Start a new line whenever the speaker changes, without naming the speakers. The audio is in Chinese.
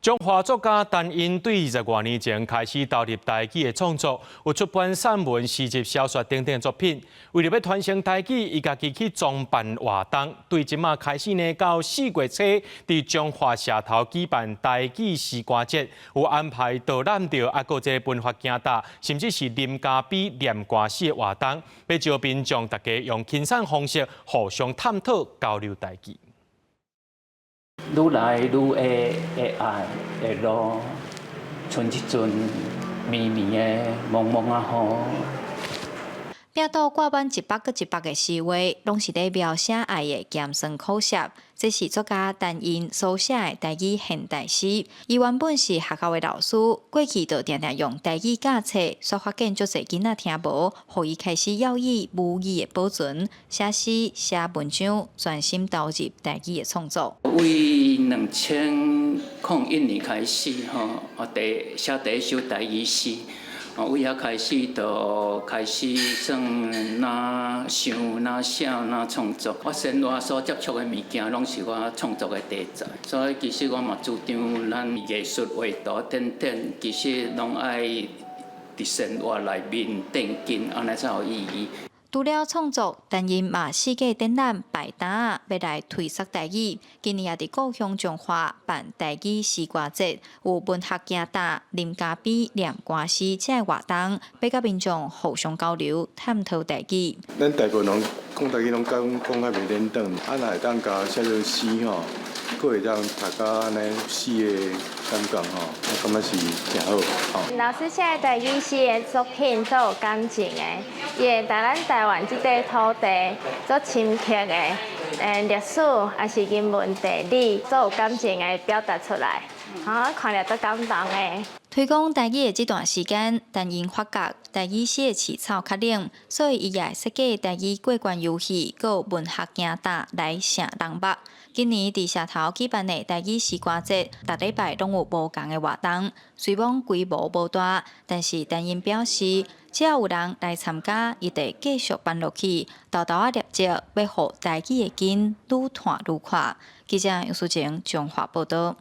中华作家陈因对20多年前开始投入台语的创作，有出版散文、诗集、小说等等作品。为了要传承台语，伊家己去创办活动，对即马开始呢，到4月初，伫中华社头举办台语诗歌节，有安排导览着啊，个这文化行达，甚至是林家比念歌诗的活动，要招民众大家用轻松方式互相探讨、交流台语。
愈来愈会爱会落，剩一阵绵绵的蒙蒙啊雨。
拼到挂满100个100个诗话，拢是在描写爱的艰酸苦涩。这是作家陈因所写的台语现代诗。伊原本是学校的老师，过去就常常用台语教册，却发现足侪囡仔听无，互伊开始要义母语的保存，写诗、写文章，专心投入台语的创作。
为2001年开始，我写第一首台语诗。 为遐开始，就开始算哪想、哪写、哪创作。我生活所接触的物件，拢是我创作的题材。所以其实我嘛主张，咱艺术、画图等等，其实拢爱伫生活内面定根，安尼才有意义。
除了创作，陈因嘛世界展览摆摊要来推广台语。今年也伫故乡中华办台语诗歌节，有文学行达、林家比念歌诗这活动，要甲民众互相交流、探讨台语。
咱大部分人讲台语拢讲较袂连转，啊，若会当甲写做诗吼，佫会当大家安尼诗的感觉吼，我感觉是真好吼。
老师写台语诗的作品足有感情的，伊会带咱台湾这块土地足深刻的，历史也是人文地理足有感情的表达出来，看了足感动的。
推广台语的这段时间，陈因发觉台语诗的起草较冷，所以伊也设计台语过关游戏，佮有文学行达来成人目。今年伫社头举办的台语诗歌节，逐礼拜拢有无共的活动。虽讲规模无大，但是陈因表示，只要有人来参加，伊会继续办落去，豆豆啊业绩要互台语的根愈传愈快。记者杨淑晴，中华报道。